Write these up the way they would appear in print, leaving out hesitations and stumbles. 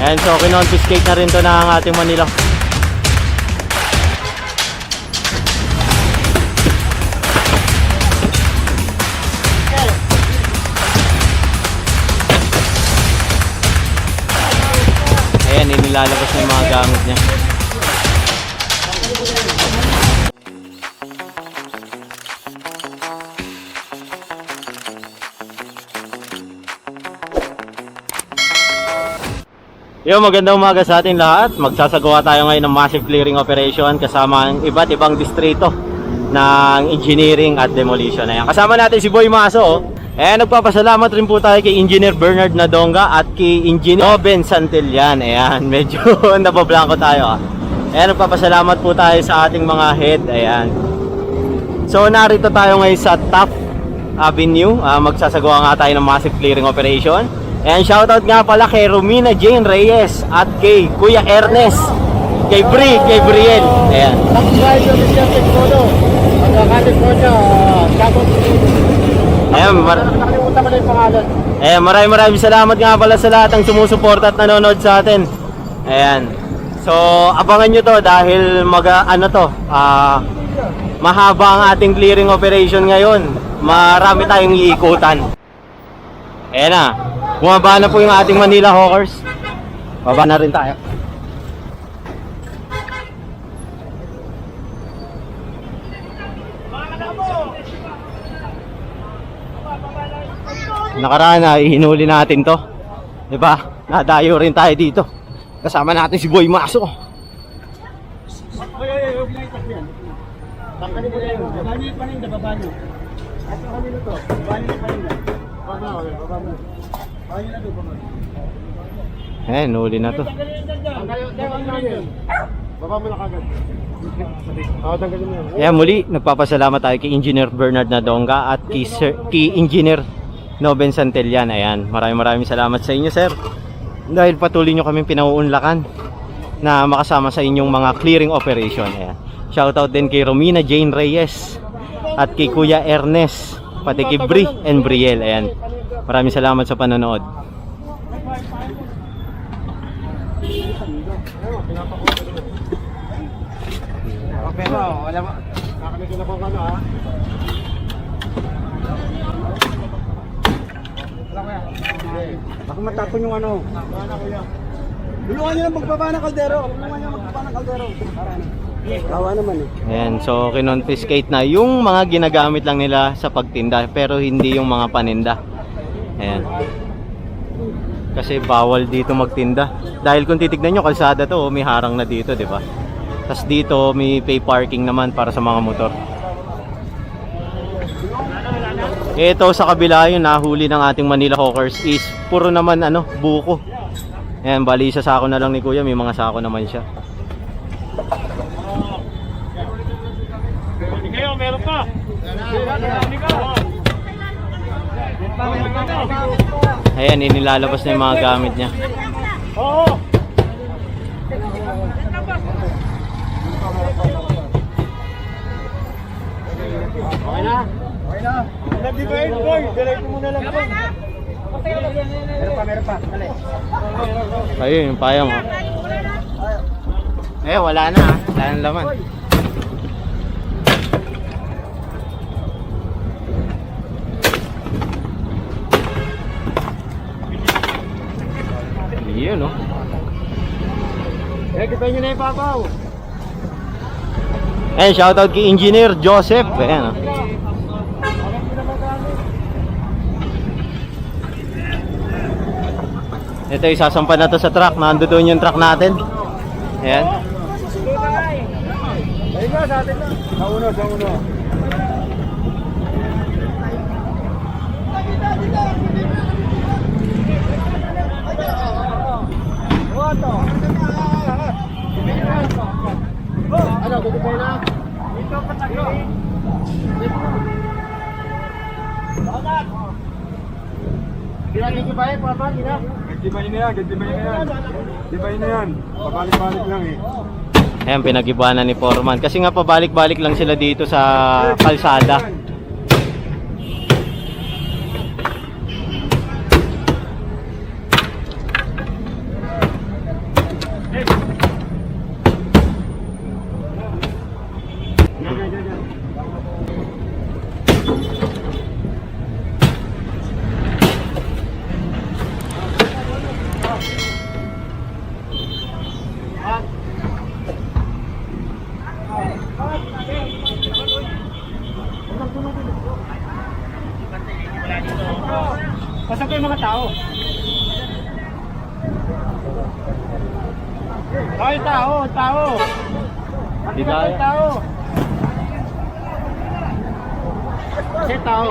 Ayan, so kinonfiscate na rin to ng ating Manila. Ayan, inilalabas na yung mga gamit niya. Yo, magandang umaga sa atin lahat. Magsasagawa tayo ngayon ng massive clearing operation kasama ang iba't ibang distrito ng engineering at demolition. Ayan, kasama natin si Boy Maso. Nagpapasalamat rin po tayo kay Engineer Bernard Nadonga at kay Engineer Noben Santillan. Ayan, medyo nabablanko tayo. Ayan, nagpapasalamat po tayo sa ating mga head. Ayan. So, narito tayo ngayon sa Top Avenue. Magsasagawa nga tayo ng massive clearing operation. And shoutout nga pala kay Romina Jane Reyes at kay Kuya Ernest, kay Briel. Ayan. Ayan, maraming salamat nga pala sa lahat ng sumusuporta at nanonood sa atin. Ayan. So, abangan nyo to dahil mahaba ang ating clearing operation ngayon. Marami tayong iikutan. Ayan na. Bumaba na po yung ating Manila Hawkers. Baba na rin tayo. Nakaraan na ihinuli natin to, diba? Nadayo rin tayo dito. Kasama natin si Boy Maso. Tanggalin mo na yun. Babali yung paninda, babali. At yung kanino to, babali yung paninda. Babali mo. Nuli na to. Baba mo na kagad. Ayan, muli nagpapasalamat tayo kay Engineer Bernard Nadonga at kay Engineer Noben Santillan. Ayan, maraming salamat sa inyo, sir, dahil patuloy nyo kaming pinauunlakan na makasama sa inyong mga clearing operation. Ayan. Shoutout din kay Romina Jane Reyes at kay Kuya Ernest, pati kay Bri and Briel. Ayan, maraming salamat sa panonood. Pero wala mo. Nakakamitin ako ano ha. Baka matapon yung ano. Tulungan nyo lang magbaba ng kaldero. Tulungan nyo magbaba ng kaldero. Kawa naman eh. Ayan, so kinonfiscate na yung mga ginagamit lang nila sa pagtinda, pero hindi yung mga paninda. Ayan. Kasi bawal dito magtinda. Dahil kung titignan nyo, kalsada to, may harang na dito, di ba? Tapos dito may pay parking naman para sa mga motor. Ito sa kabila, yung nahuli ng ating Manila Hawkers is puro naman buko. Ayan, bali isa sako na lang ni Kuya, may mga sako naman siya. Ngayon, meron pa. Ayan, inilalabas na yung mga gamit niya. Oo. Okay na? Okay na. Nag-divide, boy. Diretso mo na lang. Meron pa. Dali. Ayun, yung payong. Wala na. Wala na laman. Yun, no? Kita nyo na yung papaw. Shoutout kay Engineer Joseph. Ayan, no? Ito, isasampan na to sa truck. Nando doon yung truck natin. Ayan. Ayun na, sa atin na. Sa uno. Ano, tutupay na? Dito pa tayo. Gagdibayin, papa, gina? Gagdibayin na yan. Pabalik-balik lang eh. Ayan, pinag-ibanan ni Foreman. Kasi nga pabalik-balik lang sila dito sa kalsada. Pasok ko yung mga tao. Ay, tao. Di kaya. Tao. Kasi tao.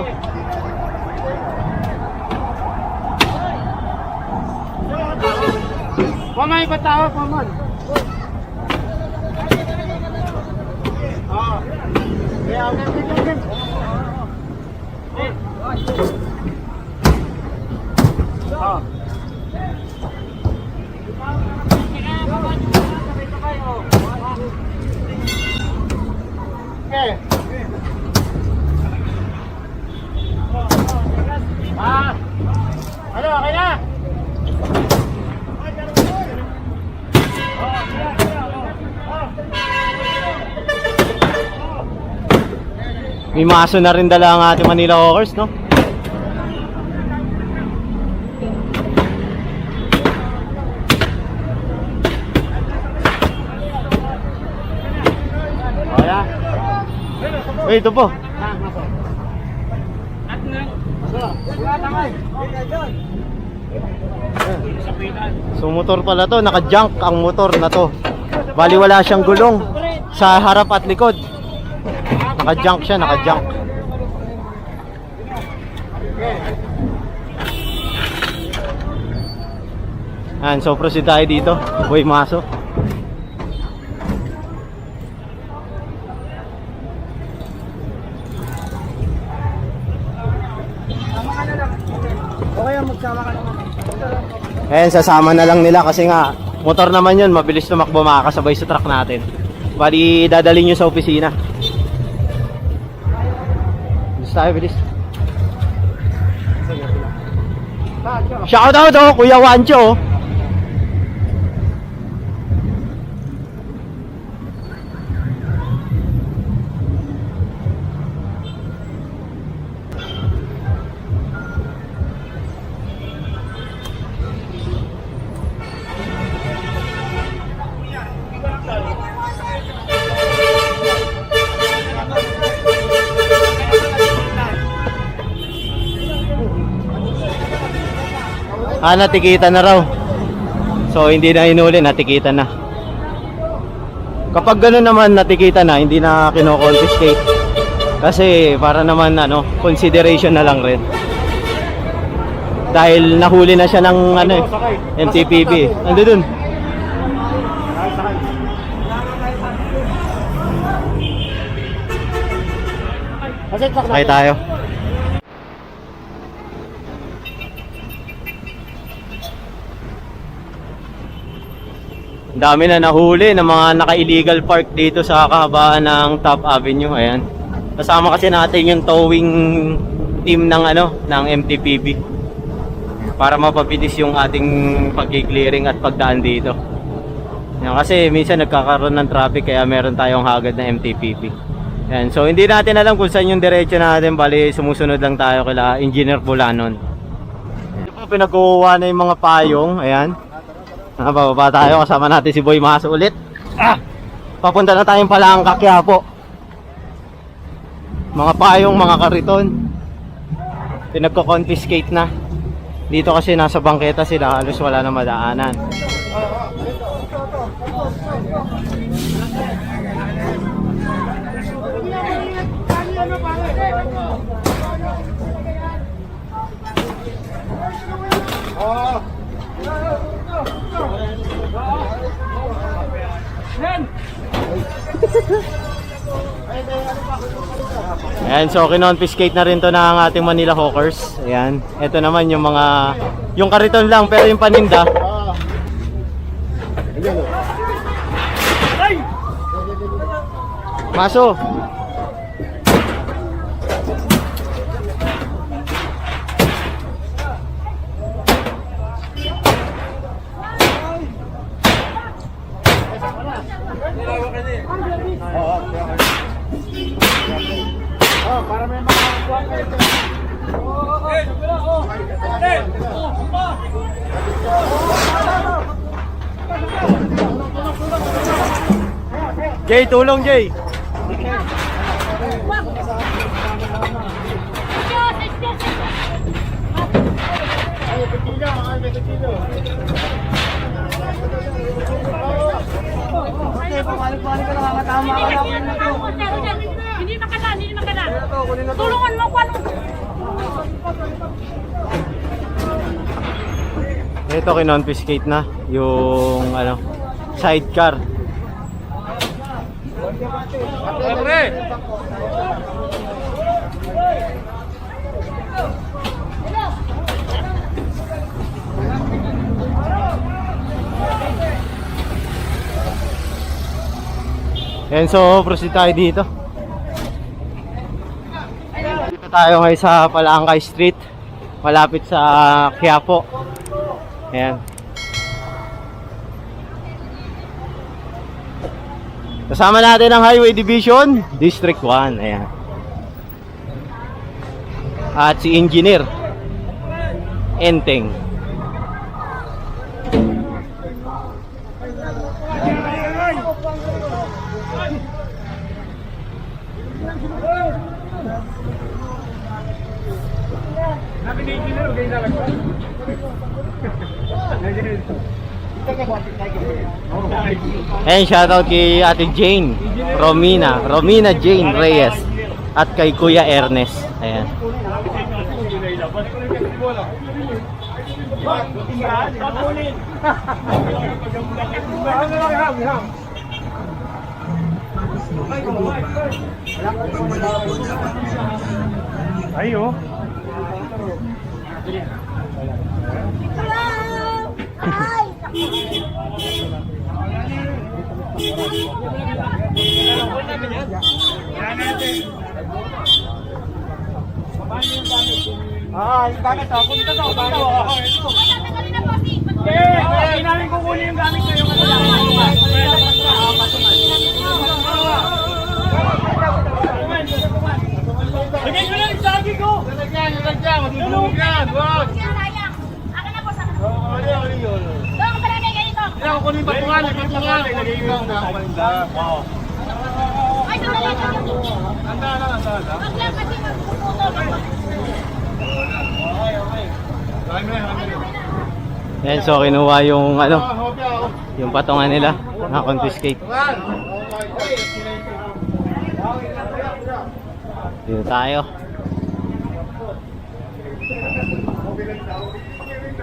Paman, iba tao, paman. Ah. Yeah, okay. Ah. Okay. Ah. Ano, okay na? May maso na rin dala ang ating Manila Hawkers, no? Kaya. Uy, ito po. So motor pala to, naka-junk ang motor na to. Bali wala siyang gulong sa harap at likod. Naka-junk siya, naka-junk. Ayan, so proceed tayo dito. Boy Maso. Okay, magsama ka naman. Ayan, sasama na lang nila kasi nga motor naman yun, mabilis tumakbo, makakasabay sa truck natin. Bali, dadalhin nyo sa opisina. Bilis tayo, bilis. Shout out oh, Kuya Wancho. Natikita na raw. So hindi na hinuli, natikita na. Kapag gano'n naman natikita na, hindi na kino-confiscate. Kasi para naman consideration na lang rin. Dahil nahuli na siya ng MTPB. Ando dun. Sakay tayo. Dami na nahuli ng mga naka-illegal park dito sa kahabaan ng Top Avenue. Ayan. Kasama kasi natin yung towing team ng ng MTPB para mapabilis yung ating pag-clearing at pagdaan dito. Ayan, kasi minsan nagkakaroon ng traffic kaya meron tayong hagad na MTPB. Ayan, so hindi natin alam kung saan yung diretso natin, bali sumusunod lang tayo kila Engineer Bulanon. Ito po, pinagkukuha na yung mga payong. Ayan. Bababa tayo, kasama natin si Boy Maso ulit. Papunta na tayong Palangka, Quiapo. Mga payong, mga kariton pinagko-confiscate na. Dito kasi nasa bangketa sila, halos wala na madaanan. Ayan, so kinonfiscate na rin to ng ating Manila Hawkers. Ayan, ito naman yung yung kariton lang, pero yung paninda Maso. Para may makakuha kayo. Jay, tulong Jay. Ito kinonfiscate na yung ano, sidecar. And so, proceed tayo dito. Dito tayo ngayon sa Palangkay Street, malapit sa Quiapo. Ayan. Kasama natin ang Highway Division, District 1. Ayan. At si Engineer Enteng. And shoutout kay Ate Jane Romina Jane Reyes at kay Kuya Ernest. Ayan. Ayo. Ah, yung gamit ako. Punta daw. Hindi namin kukunin yung gamit kayo. Lagay ko lang yung sagi ko. Lagyan. Matutulog yan. Wag. Akin na po sa akin. Yun. Doon, palagay kayo ito. Hindi ako kunin patungan. Lagay ko lang. Wow. Ay, sandali. Handa lang. Wag lang kasi magpuputol. Ayan, so kinuha yung ano, yung patungan nila na confiscate. Dito tayo.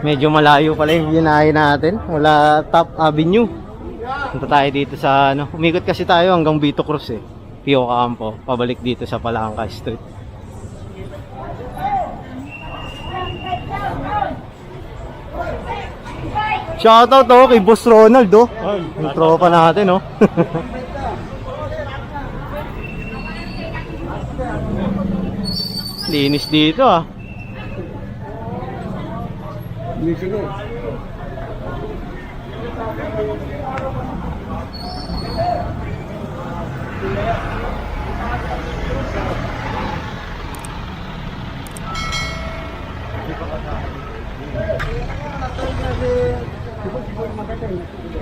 Medyo malayo pala yung binahe natin mula Top Avenue. Punta tayo dito sa ano, umikot kasi tayo hanggang Vito Cruz eh. Pio Campo, pabalik dito sa Palangka Street. Shoutout to kay Boss Ronald oh. Yung tropa natin oh. Linis dito ah.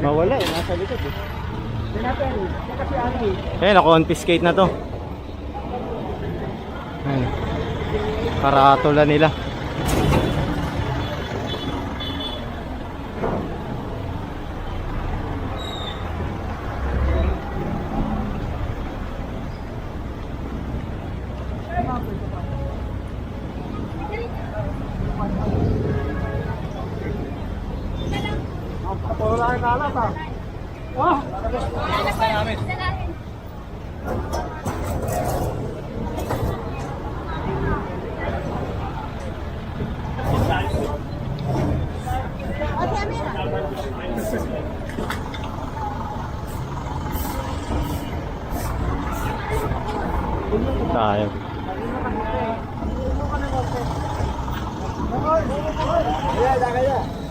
Mawala eh, nasa likod eh. Ayan, na-confiscate na to. Ayan. Karatula nila. Wala na alas ah. Oh! Tayo. Kaya.